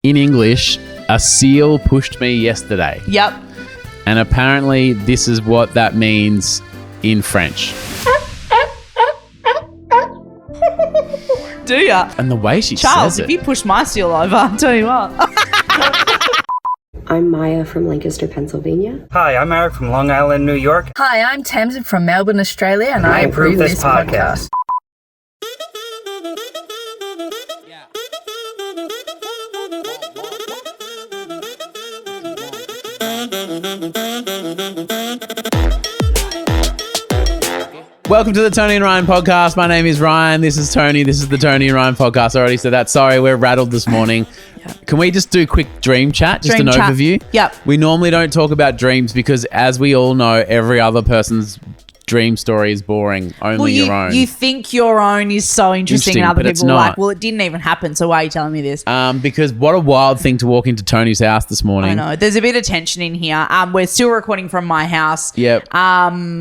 In English, a seal pushed me yesterday. Yep. And apparently this is what that means in French. Do ya? And the way she Charles, says if it. you push my seal over, I'll tell you what. I'm Maya from Lancaster, Pennsylvania. Hi, I'm Eric from Long Island, New York. Hi, I'm Tamsin from Melbourne, Australia, and I approve this podcast. Welcome to the Toni and Ryan podcast. My name is Ryan. This is Toni. This is the Toni and Ryan podcast. I already said that. Sorry, we're rattled this morning. Can we just do a quick dream chat? Just Dream an chat. overview? Yep. We normally don't talk about dreams because, as we all know, every other person's dream story is boring. Only your own. You think your own is so interesting and other but it's people are not. like, well, it didn't even happen, so why are you telling me this? Because what a wild thing to walk into Tony's house this morning. I know. There's a bit of tension in here. We're still recording from my house. Yep.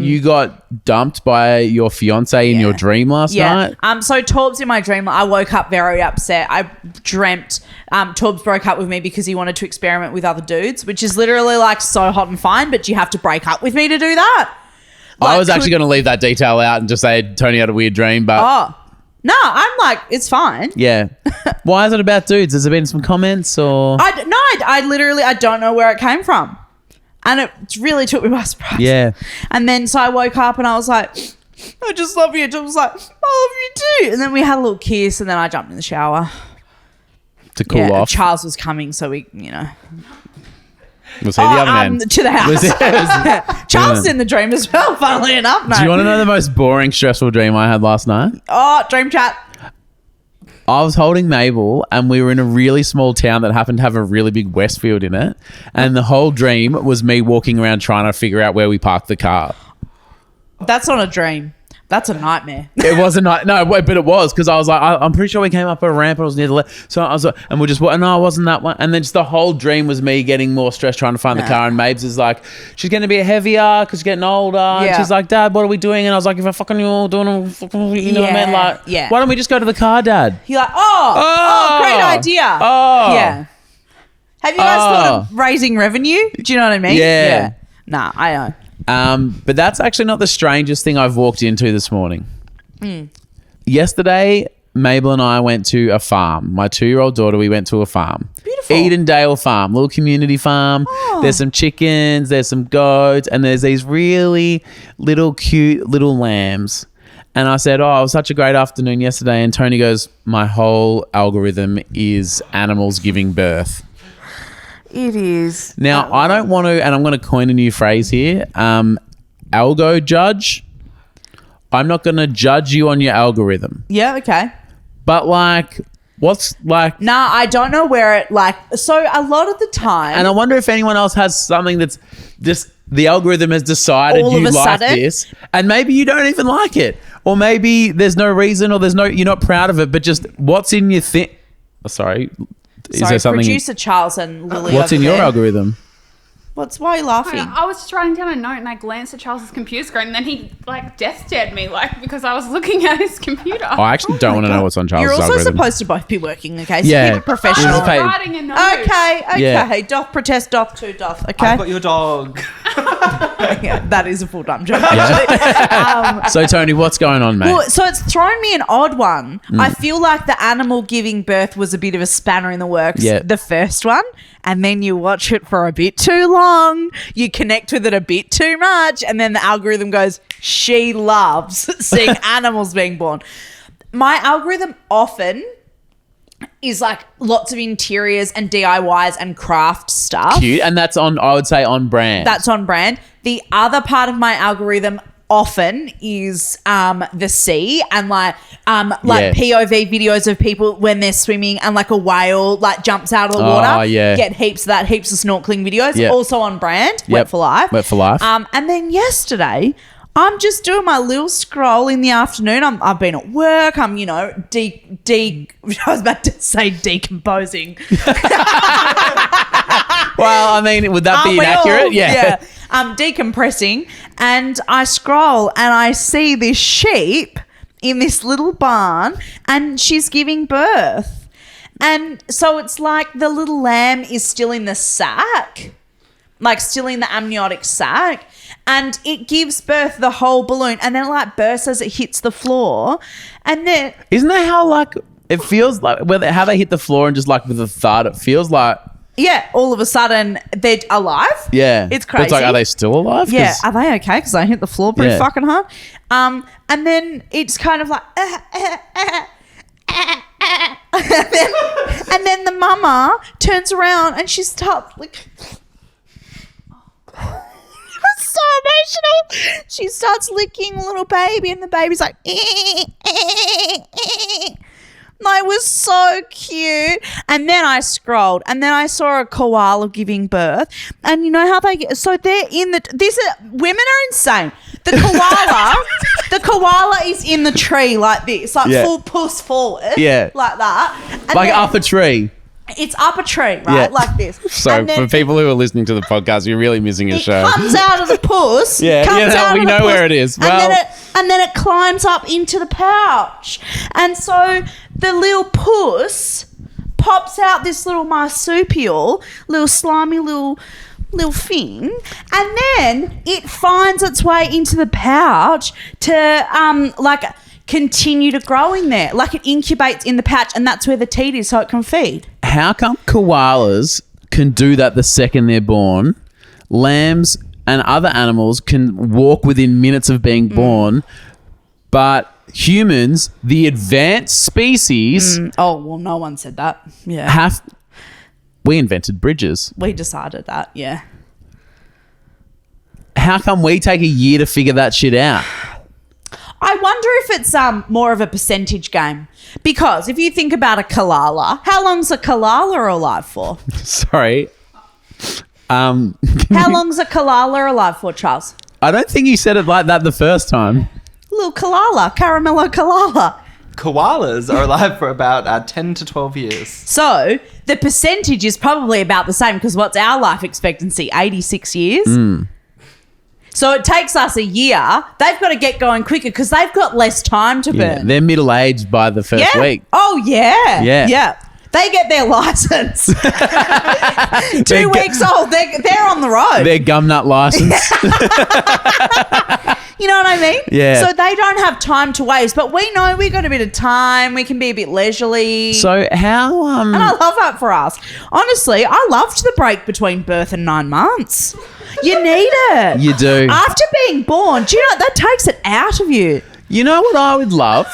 You got dumped by your fiance in your dream last night. So Torb's in my dream. I woke up very upset. I dreamt Torb's broke up with me because he wanted to experiment with other dudes, which is literally like so hot and fine, but you have to break up with me to do that. I was actually going to leave that detail out and just say Tony had a weird dream, but no, I'm like, it's fine. yeah. Why is it about dudes? Has there been some comments or? I literally don't know where it came from. And it really took me by surprise. Yeah. And then so I woke up and I was like, I just love you. Tom was like, I love you too. And then we had a little kiss and then I jumped in the shower. To cool off. Charles was coming, so we, Was he the other man? to the house. Charles is in the dream as well, funnily enough. No. Do you want to know the most boring, stressful dream I had last night? Oh, dream chat. I was holding Mabel and we were in a really small town that happened to have a really big Westfield in it. And the whole dream was me walking around trying to figure out where we parked the car. That's not a dream. That's a nightmare. It wasn't. No, but it was because I was like, I'm pretty sure we came up a ramp and I was near the left. So I was like, and we're just, no, it wasn't that one. And then just the whole dream was me getting more stressed trying to find the car. And Mabes is like, she's going to be heavier because she's getting older. And she's like, Dad, what are we doing? And I was like, if I fucking you all doing, what I mean? Like, why don't we just go to the car, Dad? You're like, great idea. Oh, yeah. Have you guys thought of raising revenue? Do you know what I mean? Yeah. Nah, I know. But that's actually not the strangest thing I've walked into this morning. Yesterday, Mabel and I went to a farm. My 2-year-old daughter, we went to a farm. Beautiful. Edendale Farm, little community farm. Oh. There's some chickens, there's some goats, and there's these really little cute little lambs. And I said, it was such a great afternoon yesterday. And Tony goes, my whole algorithm is animals giving birth. It is. Now, I don't want to, and I'm going to coin a new phrase here, algo judge. I'm not going to judge you on your algorithm. Yeah, okay. But what's like... Nah, I don't know where it so a lot of the time... And I wonder if anyone else has something that's just the algorithm has decided all you of a like sudden, this and maybe you don't even like it. Or maybe there's no reason or you're not proud of it, but just what's in your thing... Sorry. Is there something... Producer Charles and Lily What's in your algorithm? Why are you laughing? I was just writing down a note and I glanced at Charles's computer screen and then he death stared me because I was looking at his computer. I actually don't want to know what's on Charles' You're also algorithm. supposed to both be working, okay? So Yeah. keep it professional. It was paid. Writing a note. Okay. Yeah. Doth protest, doth to doth, okay? I've got your dog. Yeah, that is a full-time job, actually. So, Tony, what's going on, mate? Well, so it's thrown me an odd one. I feel like the animal giving birth was a bit of a spanner in the works, the first one, and then you watch it for a bit too long, you connect with it a bit too much, and then the algorithm goes, she loves seeing animals being born. My algorithm often is like lots of interiors and DIYs and craft stuff. Cute. And that's I would say on brand. That's on brand. The other part of my algorithm often is the sea and POV videos of people when they're swimming and like a whale jumps out of the water. Oh, yeah. Get heaps of snorkeling videos. Yep. Also on brand. Yep. Wet for life. Wet for life. And then yesterday, I'm just doing my little scroll in the afternoon. I've been at work. I'm, I was about to say decomposing. Well, I mean, would that be inaccurate? Yeah. I'm decompressing and I scroll and I see this sheep in this little barn and she's giving birth. And so it's like the little lamb is still in the sack, like still in the amniotic sac, and it gives birth the whole balloon, and then it like bursts as it hits the floor, and then Isn't that how like it feels like how they hit the floor and just like with a thud? It feels like all of a sudden they're alive. Yeah, it's But crazy. it's like, are they still alive? Yeah, are they okay? Because I hit the floor pretty Yeah. fucking hard. And then it's kind of like, and then the mama turns around and she starts like. It's so emotional. She starts licking a little baby, and the baby's like, It was so cute. And then I scrolled, and then I saw a koala giving birth. And you know how they get, so they're in women are insane. The koala is in the tree like this, like full puss forward. Yeah. Like that. And like up a tree. It's up a tree, right? Yeah. Like this. So And then for people who are listening to the podcast, you're really missing a it show. comes out of the puss. Yeah, comes out we of the know puss, where it is. And then it climbs up into the pouch. And so the little puss pops out this little marsupial, little slimy little thing, and then it finds its way into the pouch to like continue to grow in there. Like it incubates in the pouch, and that's where the teat is, so it can feed. How come koalas can do that the second they're born? Lambs and other animals can walk within minutes of being born, but humans, the advanced species, Oh, well, no one said that. Yeah. We invented bridges. We decided that, yeah. How come we take a year to figure that shit out? I wonder if it's more of a percentage game. Because if you think about a koala, how long's a koala alive for? Sorry. How long's a koala alive for, Charles? I don't think you said it like that the first time. Little koala, caramello koala. Koalas are alive for about 10 to 12 years. So the percentage is probably about the same, because what's our life expectancy? 86 years? So it takes us a year. They've got to get going quicker because they've got less time to burn. They're middle-aged by the first week. Oh, yeah. Yeah. Yeah. They get their license. 2 weeks old. They're on the road. Their gumnut license. You know what I mean? Yeah. So they don't have time to waste. But we know we got a bit of time. We can be a bit leisurely. So how... And I love that for us. Honestly, I loved the break between birth and 9 months. You need it. You do. After being born, do you know, that takes it out of you. You know what I would love?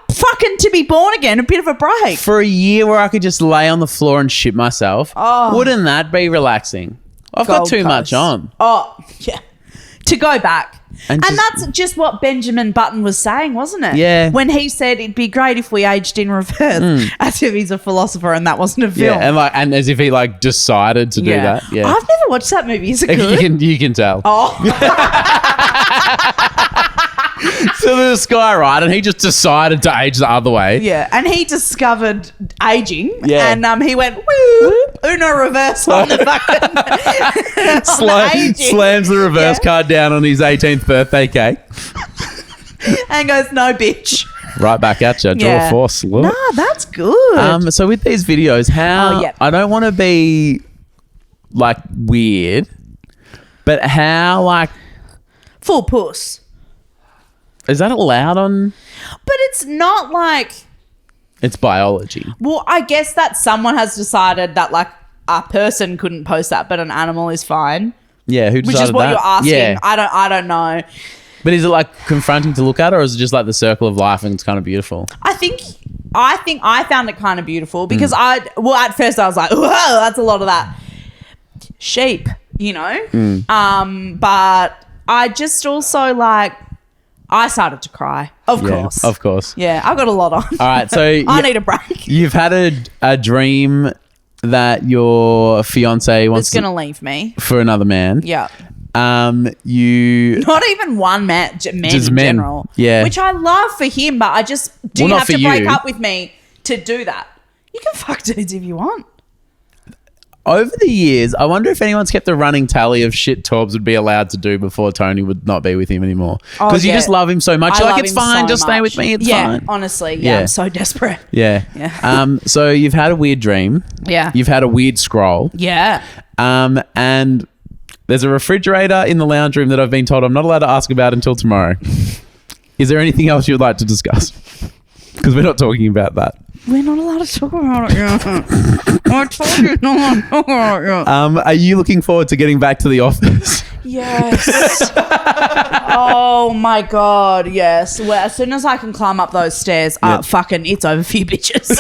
Fucking to be born again, a bit of a break. For a year where I could just lay on the floor and shit myself. Oh. Wouldn't that be relaxing? I've got Gold too Coast. much on. Oh, yeah. To go back. And that's just what Benjamin Button was saying, wasn't it? Yeah. When he said it'd be great if we aged in reverse, as if he's a philosopher and that wasn't a film. Yeah, and as if he decided to do that. Yeah. I've never watched that movie. Is it good? You can tell. Oh. So there's this guy, right, and he just decided to age the other way. Yeah, and he discovered aging. Yeah. And he went, woo, Uno reverse on the fucking on the aging. Slams the reverse card down on his 18th birthday cake. And goes, no, bitch. Right back at you. Draw a force. Look. Nah, that's good. So with these videos, I don't want to be weird, but how Full puss. is that allowed on? But it's not like... It's biology. Well, I guess that someone has decided that a person couldn't post that, but an animal is fine. Yeah, who decided that? Which is what you're asking. Yeah. I don't know. But is it confronting to look at, or is it just the circle of life and it's kind of beautiful? I think I found it kind of beautiful because at first I was like, whoa, that's a lot of that sheep, you know? But I just also I started to cry. Of course. Of course. Yeah, I got a lot on. All right, so I need a break. You've had a dream that your fiance wants It's going to leave me. for another man. Yeah. You Not even one man Just in men. general. Yeah. Which I love for him, but I just do Well, have not to for break you. up with me to do that. You can fuck dudes if you want. over the years, I wonder if anyone's kept a running tally of shit Torbs would be allowed to do before Toni would not be with him anymore. Because you just love him so much. I You're love like, it's him fine, so just stay much. with me, it's fine. Honestly, Yeah. I'm so desperate. Yeah. So you've had a weird dream. Yeah. You've had a weird scroll. Yeah. And there's a refrigerator in the lounge room that I've been told I'm not allowed to ask about until tomorrow. Is there anything else you'd like to discuss? Because we're not talking about that. We're not allowed to talk about it yet. I told you not to talk about it yet. Are you looking forward to getting back to the office? Yes. Oh my God, yes. Well, as soon as I can climb up those stairs, fucking it's over for you bitches.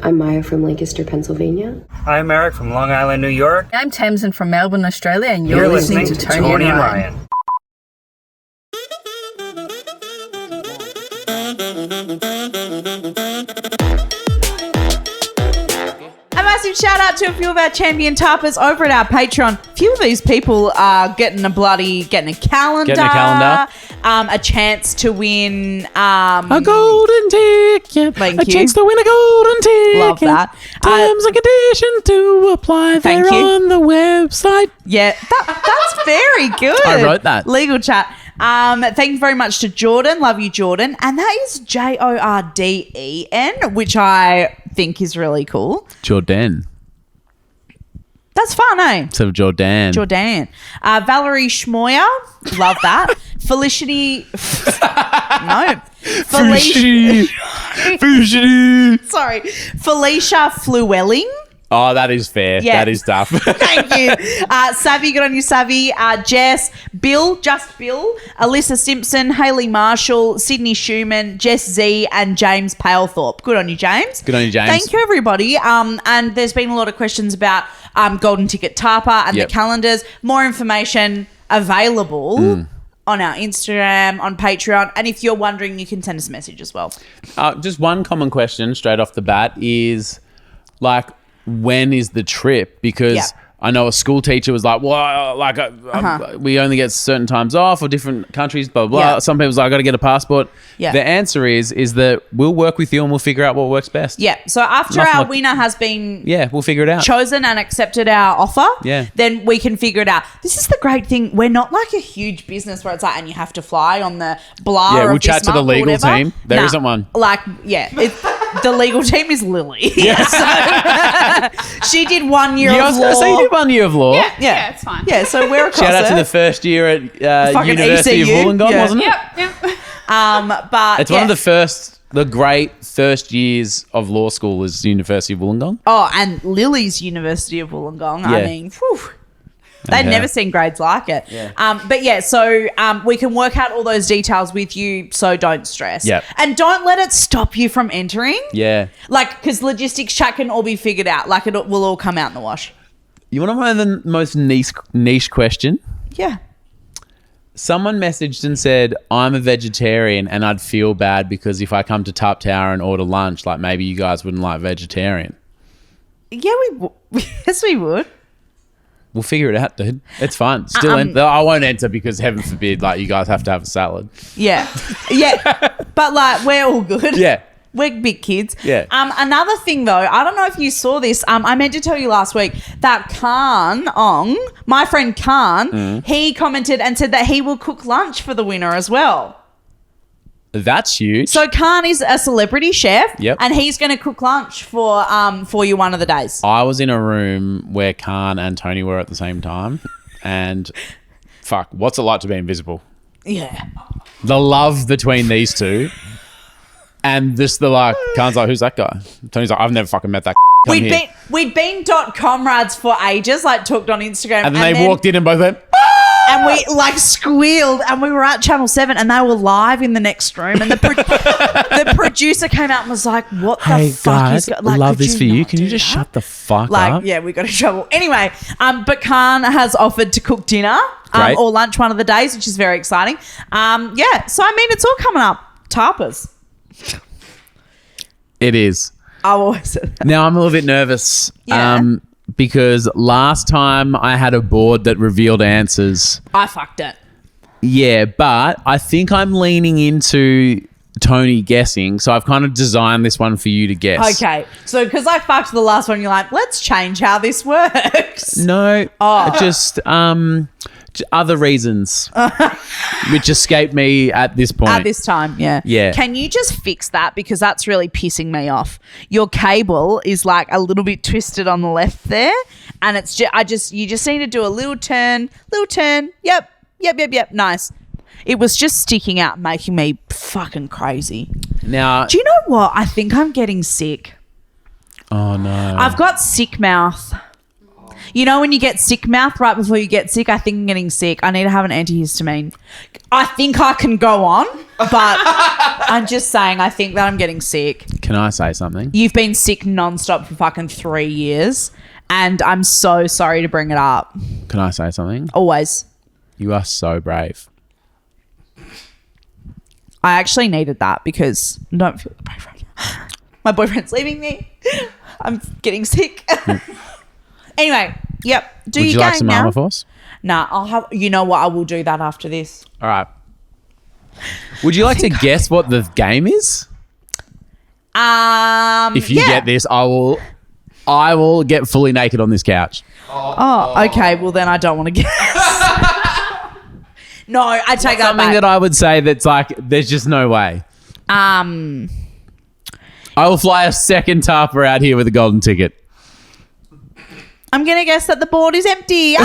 I'm Maya from Lancaster, Pennsylvania. I'm Eric from Long Island, New York. I'm Tamsin from Melbourne, Australia, and You're you're listening listening to to Toni and Ryan. Ryan. A massive shout out to a few of our champion tappers over at our Patreon. A few of these people are getting a calendar. A chance to win A golden ticket. Thank a you. chance to win a golden ticket. Love that. Terms and conditions to apply. Thank They're you. on the website. Yeah, that's very good. I wrote that. Legal chat. Thank you very much to Jordan. Love you, Jordan. And that is Jorden, which I think is really cool. Jordan. That's fun, eh? Instead of Jordan. Jordan. Valerie Schmoyer. Love that. Felicity. No. Felicity. Sorry. Felicia Flewelling. Oh, that is fair. Yeah. That is tough. Thank you. Savvy, good on you, Savvy. Jess, Bill, Alyssa Simpson, Hayley Marshall, Sydney Schumann, Jess Z, and James Palethorpe. Good on you, James. Good on you, James. Thank you, everybody. And there's been a lot of questions about Golden Ticket Tapa and the calendars. More information available on our Instagram, on Patreon. And if you're wondering, you can send us a message as well. Just one common question straight off the bat is, like, when is the trip? Because I know a school teacher was like, well, like we only get certain times off or different countries, blah, blah, blah. Yeah. Some people's like, I got to get a passport. Yeah. The answer is that we'll work with you and we'll figure out what works best. Yeah. So after Nothing our like- winner has been We'll figure it out. chosen and accepted our offer, Yeah. then we can figure it out. This is the great thing. We're not like a huge business where it's like, and you have to fly on the blah. Yeah, of we'll chat this to the month or legal whatever. team. There isn't one. Like, the legal team is Lily. Yeah. So, she did 1 year I of was going to law. say you did 1 year of law. Yeah, it's fine. Yeah, so we're across Shout out it. to the first year at Fucking University of ECU. Wollongong, Yeah. wasn't it? Yep. But It's one of the great first years of law school is University of Wollongong. Oh, and Lily's University of Wollongong. I Yeah. mean, whew. They've Okay. never seen grades like it. Yeah. So we can work out all those details with you, so don't stress. Yep. And don't let it stop you from entering. Yeah. Like, because logistics chat can all be figured out. Like, it will all come out in the wash. You want to know the most niche question? Yeah. Someone messaged and said, I'm a vegetarian and I'd feel bad because if I come to Top Tower and order lunch, like maybe you guys wouldn't like vegetarian. Yeah, yes, we would. We'll figure it out, dude. It's fine. Still, I won't enter because heaven forbid, like you guys have to have a salad. Yeah. Yeah. But, like, we're all good. Yeah. We're big kids. Yeah. Another thing, though, I don't know if you saw this. I meant to tell you last week that Khan Ong, my friend Khan, he commented and said that he will cook lunch for the winner as well. That's huge. So Khan is a celebrity chef, Yep. and he's going to cook lunch for you one of the days. I was in a room where Khan and Toni were at the same time, and fuck, what's it like to be invisible? Yeah. The love between these two, and just Khan's like, who's that guy? Tony's like, I've never fucking met that. Come here. We'd been .comrades for ages, like talked on Instagram, And then they walked in and both went, and we like squealed, and we were at Channel 7 and they were live in the next room, and the producer came out and was like, what the fuck is like, love could this for you. not Can you do just that? shut the fuck Like, up? yeah, we got in trouble. Anyway, but Khan has offered to cook dinner Great. or lunch one of the days, which is very exciting. Yeah, so I mean, it's all coming up. Tapas. It is. I always said that. Now I'm a little bit nervous. Yeah. Because last time I had a board that revealed answers. I fucked it. Yeah, but I think I'm leaning into Toni guessing. So I've kind of designed this one for you to guess. Okay. So because I fucked the last one, you're like, let's change how this works. No. Just other reasons which escaped me at this point. At this time, yeah. Yeah. Can you just fix that? Because that's really pissing me off. Your cable is like a little bit twisted on the left there. And it's you just need to do a little turn. Yep. Nice. It was just sticking out, making me fucking crazy. Now, Do you know what? I think I'm getting sick. oh no. I've got sick mouth. You know when you get sick mouth right before you get sick? I think I'm getting sick. I need to have an antihistamine. I think I can go on, but I'm just saying I think that I'm getting sick. Can I say something? You've been sick nonstop for fucking 3 years, and I'm so sorry to bring it up. Can I say something? Always. You are so brave. I actually needed that because I don't feel brave right now. My boyfriend's leaving me. I'm getting sick. Anyway, yep. Would you like some Armour Force? Nah, I'll have. You know what? I will do that after this. All right. Would you like to guess what the game is? If you get this, I will get fully naked on this couch. Oh, okay. Well, then I don't want to guess. No, I take that Something back. that I would say that's like, there's just no way. I will fly a second tarper out here with a golden ticket. I'm going to guess that the board is empty.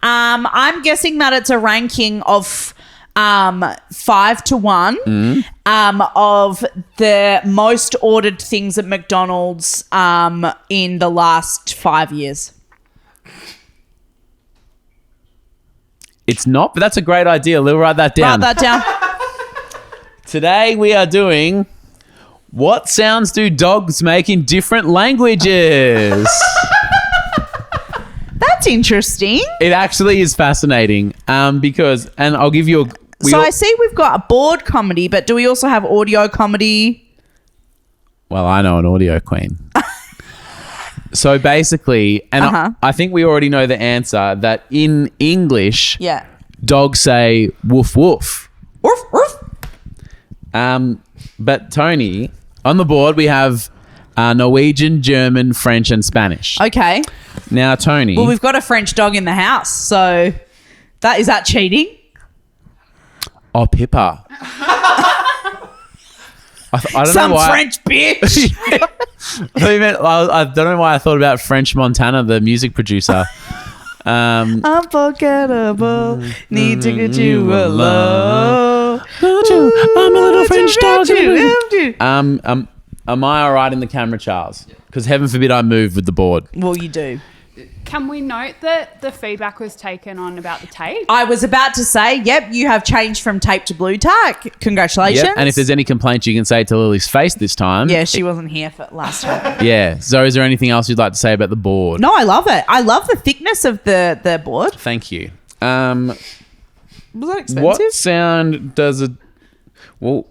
I'm guessing that it's a ranking of 5 to 1 of the most ordered things at McDonald's in the last 5 years. It's not, but that's a great idea. We'll write that down. Write that down. Today we are doing what sounds do dogs make in different languages? That's interesting. It actually is fascinating because, and I'll give you a... I see we've got a board comedy, but do we also have audio comedy? Well, I know an audio queen. So basically, and I think we already know the answer, that in English, Yeah. dogs say woof woof. Woof, woof. But Toni, on the board we have Norwegian, German, French, and Spanish. Okay. Now, Toni... Well, we've got a French dog in the house, so is that cheating? Oh, Pippa. I don't Some know why. French bitch. I don't know why I thought about French Montana, the music producer. Unforgettable. Need to get you alone. I'm a little French dog. Am I all right in the camera, Charles? Because heaven forbid I move with the board. Well, you do. Can we note that the feedback was taken on about the tape? I was about to say, yep, you have changed from tape to blue tack. Congratulations. Yep. And if there's any complaints, you can say to Lily's face this time. Yeah, she wasn't here for last time. Yeah. So is there anything else you'd like to say about the board? No, I love it. I love the thickness of the board. Thank you. Was that expensive? What sound does it... Well,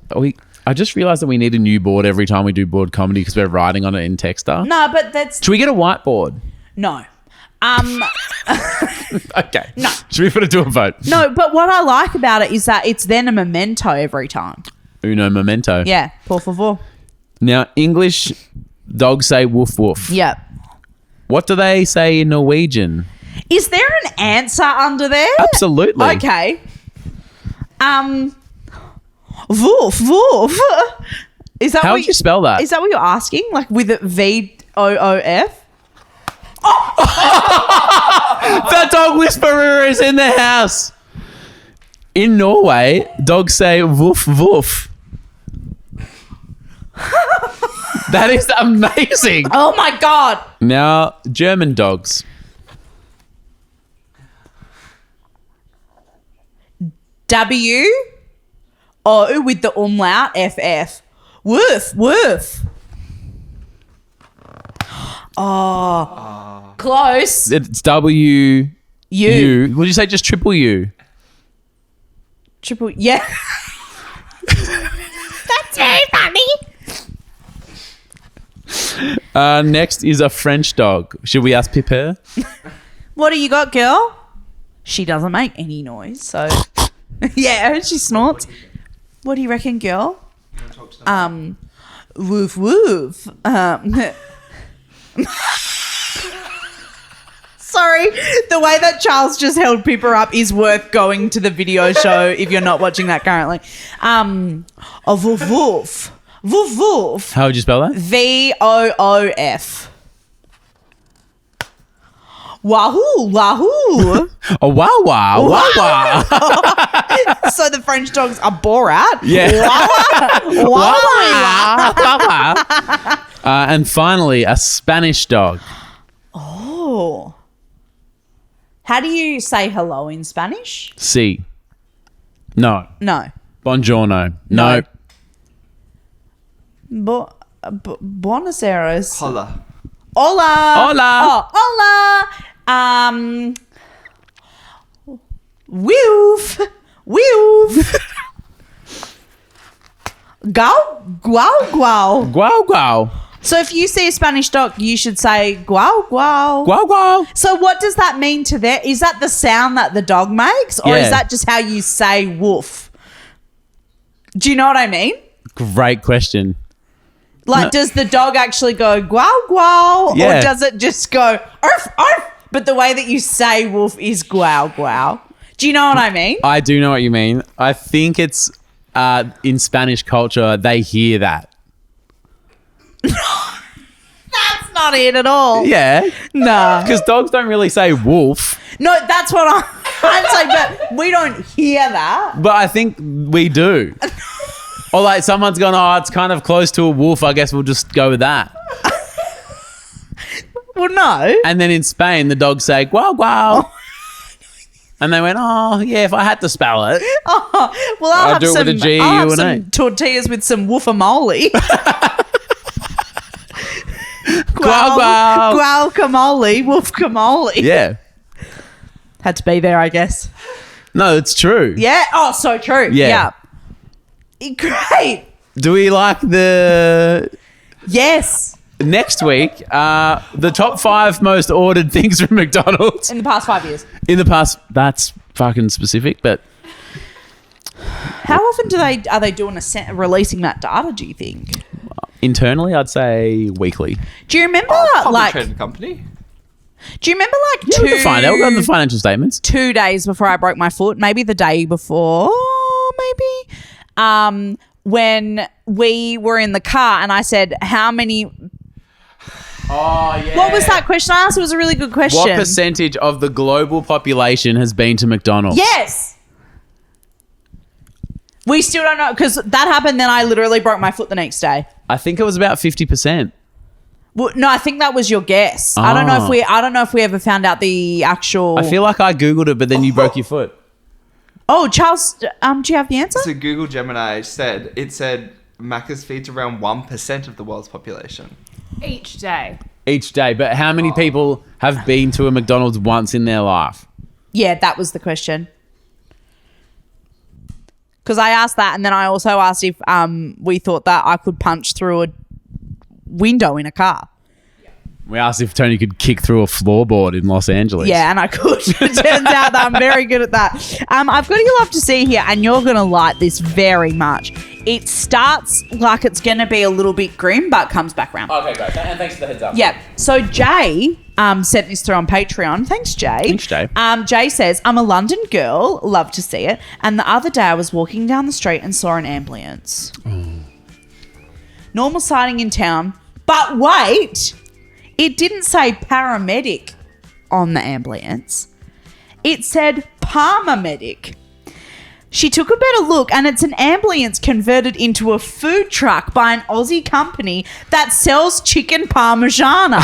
I just realised that we need a new board every time we do board comedy because we're writing on it in Texter. No, but that's... Should we get a whiteboard? No. Okay. No. Should we put it to a vote? No, but what I like about it is that it's then a memento every time. Uno memento. Yeah, por favor. Now, English dogs say woof woof. Yep. What do they say in Norwegian? Is there an answer under there? Absolutely. Okay. Woof, woof. Is that How what would you spell that? Is that what you're asking? Like with a VOOF? The dog whisperer is in the house. In Norway, dogs say woof woof. That is amazing. Oh my God. Now, German dogs. W-O with the umlaut, FF. Woof, woof. Oh, close. It's W U. U. Would you say just triple U? Triple, yeah. That's very funny. Next is a French dog. Should we ask Pippa? What do you got, girl? She doesn't make any noise, so Yeah, she snorts. What do you reckon, girl? Woof woof. Sorry, the way that Charles just held Pippa up is worth going to the video show if you're not watching that currently. A woof woof. Woof woof. How would you spell that? VOOF. Wahoo, wahoo. Oh, wow, wow, wow, wow. So the French dogs are Borat. Yeah. Wah, wah, wah. And finally, a Spanish dog. Oh. How do you say hello in Spanish? C. No. No. Buongiorno. No. Buenos Aires. Hola. Hola. Hola. Oh, hola. Woof. Woof. Guau. Guau. Guau. Guau, guau. So if you see a Spanish dog, you should say guau. Guau. Guau, guau. So what does that mean to them? Is that the sound that the dog makes? Or Yeah. is that just how you say woof? Do you know what I mean? Great question. Like, does the dog actually go guau guau, Yeah. or does it just go arf arf? But the way that you say wolf is guau guau. Do you know what I mean? I do know what you mean. I think it's in Spanish culture, they hear that. That's not it at all. Yeah. No. Because dogs don't really say wolf, No, that's what I'm saying, but we don't hear that. but I think we do. Or like someone's gone, oh, it's kind of close to a wolf. I guess we'll just go with that. Well, no. And then in Spain, the dogs say, guau, guau. And they went, oh, yeah, if I had to spell it. Oh, well, I'll I'll have do it some, with a G, I'll have U, and some A. tortillas with some woofamole. Guau, guau. Guacamole, woofamole. Yeah. Had to be there, I guess. No, it's true. Yeah. Oh, so true. Yeah. Great. Do we like the... Yes. Next week, the top 5 most ordered things from McDonald's In the past 5 years. in the past. That's fucking specific, but How often are they doing releasing that data, do you think? internally, I'd say weekly. Do you remember Public traded company. do you remember Yeah, we can find out. We've got the financial statements. 2 days before I broke my foot, maybe the day before, when we were in the car and I said, how many... Oh, yeah. What was that question I asked? It was a really good question. What percentage of the global population has been to McDonald's? Yes. We still don't know because that happened. Then I literally broke my foot the next day. I think it was about 50%. Well, no, I think that was your guess. I don't know if we ever found out the actual. I feel like I Googled it, but then you broke your foot. Oh, Charles, do you have the answer? So Google Gemini said Macca's feeds around 1% of the world's population. Each day. Each day. But how many people have been to a McDonald's once in their life? Yeah, that was the question. Because I asked that, and then I also asked if we thought that I could punch through a window in a car. We asked if Tony could kick through a floorboard in Los Angeles. Yeah, and I could. It turns out that I'm very good at that. I've got You Love to See here, and you're going to like this very much. It starts like it's going to be a little bit grim, but comes back around. Okay, great. And thanks for the heads up. Yeah. So Jay sent this through on Patreon. Thanks, Jay. Thanks, Jay. Jay says, I'm a London girl. Love to see it. And the other day I was walking down the street and saw an ambulance. Normal sighting in town. But wait, it didn't say paramedic on the ambulance. It said paramedic. She took a better look and it's an ambulance converted into a food truck by an Aussie company that sells chicken parmigiana.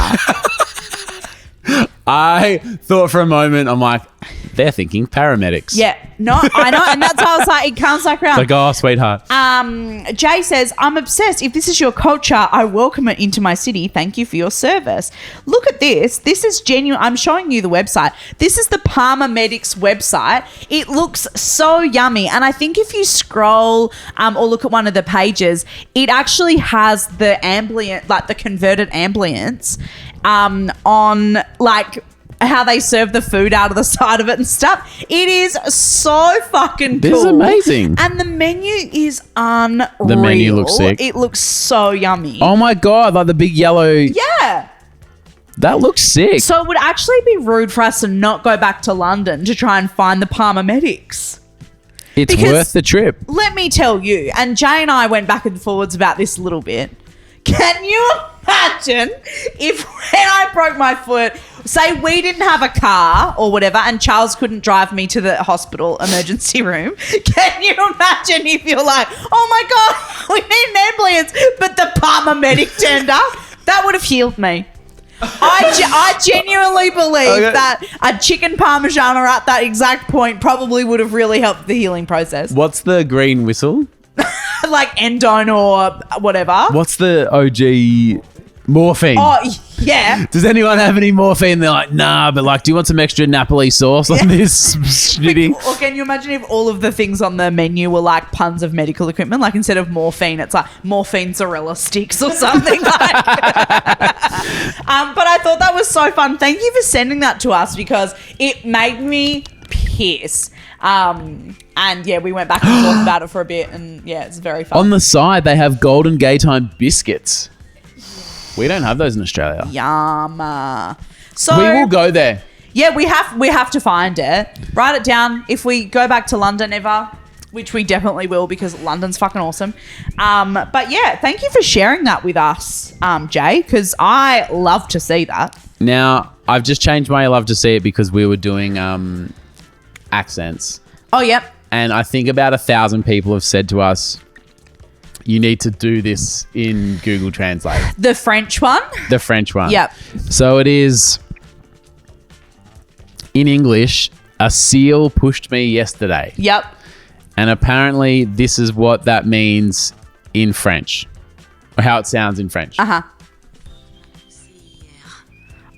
I thought for a moment, I'm like, they're thinking paramedics. Yeah, no, I know. And that's why I was like, it comes back around. Like, oh, sweetheart. Jay says, I'm obsessed. If this is your culture, I welcome it into my city. Thank you for your service. Look at this. This is genuine. I'm showing you the website. This is the Paramedics website. It looks so yummy. And I think if you scroll or look at one of the pages, it actually has the ambulance, like the converted ambulance on like how they serve the food out of the side of it and stuff. It is so fucking cool. This is amazing. And the menu is unreal. The menu looks sick. It looks so yummy. Oh my God, like the big yellow. Yeah. That looks sick. So it would actually be rude for us to not go back to London to try and find the paramedics. It's because- worth the trip. Let me tell you, and Jay and I went back and forwards about this a little bit. Can you imagine if when I broke my foot, say we didn't have a car or whatever, and Charles couldn't drive me to the hospital emergency room? Can you imagine if you're like, oh my God, we need an ambulance, but the paramedic turned up? That would have healed me. I genuinely believe that a chicken parmigiana at that exact point probably would have really helped the healing process. What's the green whistle? Like Endone or whatever. What's the OG morphine? Oh, yeah. Does anyone have any morphine? They're like, nah, but like, do you want some extra Napoli sauce on this shitty? Or can you imagine if all of the things on the menu were like puns of medical equipment? Like instead of morphine, it's like morphine Zorella sticks or something like but I thought that was so fun. Thank you for sending that to us because it made me piss. And yeah, we went back and forth about it for a bit and yeah, it's very fun. On the side, they have Golden Gay Time biscuits. We don't have those in Australia. Yum. So We will go there. Yeah, we have to find it. Write it down if we go back to London ever, which we definitely will because London's fucking awesome. But yeah, thank you for sharing that with us, Jay, because I love to see that. Now, I've just changed my love to see it because we were doing accents. Oh, yep. And I think about 1,000 people have said to us, you need to do this in Google Translate. The French one? The French one. Yep. So it is, in English, a seal pushed me yesterday. Yep. And apparently this is what that means in French. Or how it sounds in French. Uh-huh.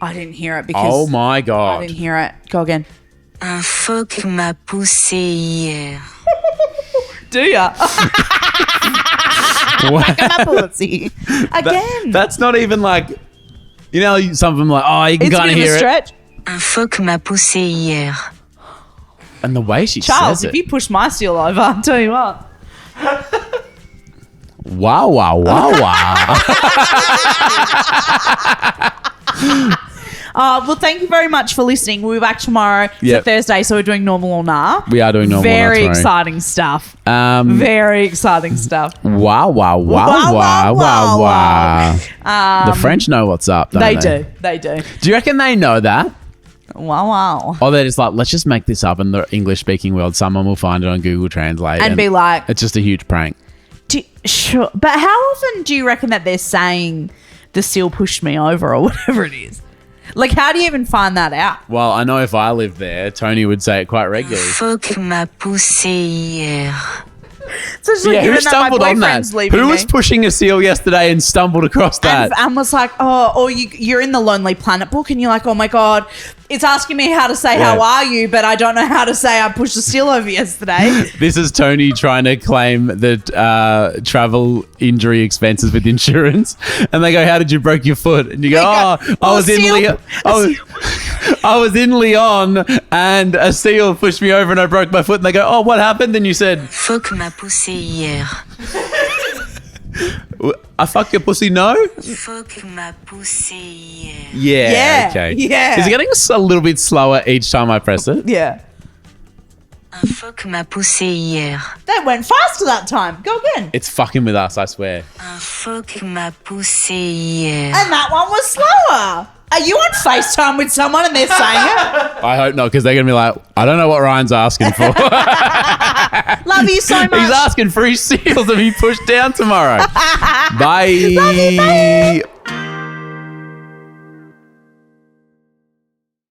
I didn't hear it because... Oh my God. I didn't hear it. Go again. Un phoque m'a poussé hier. Do ya? Again. That's not even like, you know, some of them like, oh, you can It's a kind bit of of a hear it. stretch. Un phoque m'a poussé hier. And the way she Charles, says if it. you push my seal over, I'll tell you what. Wow, wow, wow, wow. Well, thank you very much for listening. We'll be back tomorrow. Yep. It's Thursday, so we're doing normal or nah. We are doing normal or nah Very tomorrow. exciting stuff. Very exciting stuff. Wow, wow, wow, wow, wow, wow. The French know what's up, don't They they? do. They do. Do you reckon they know that? Wow, wow. Or they're just like, let's just make this up in the English-speaking world. Someone will find it on Google Translate. And be like... It's just a huge prank. Sure. But how often do you reckon that they're saying the seal pushed me over or whatever it is? Like, how do you even find that out? Well, I know if I lived there, Tony would say it quite regularly. Phoque m'a poussé hier. So it's like, Yeah, who given that my stumbled on that? boyfriend's leaving Who me. was pushing a seal yesterday and stumbled across that? And was like, oh, or you're in the Lonely Planet book and you're like, oh my God, it's asking me how to say, Yeah. how are you? But I don't know how to say I pushed a seal over yesterday. This is Tony trying to claim the travel injury expenses with insurance. And they go, how did you break your foot? And you go, I was in Lyon. I was in Lyon and a seal pushed me over and I broke my foot. And they go, oh, what happened? And you said, Phoque m'a poussé hier. I fuck your pussy, no? Phoque m'a poussé hier. Yeah. Yeah, Okay. yeah. Is it getting a little bit slower each time I press it? Yeah. Un phoque m'a poussé hier. That went faster that time. Go again. It's fucking with us, I swear. Un phoque m'a poussé hier. And that one was slower. Are you on FaceTime with someone and they're saying it? I hope not, because they're going to be like, I don't know what Ryan's asking for. Love you so much. He's asking for his seals to be pushed down tomorrow. Bye. Love you, bye.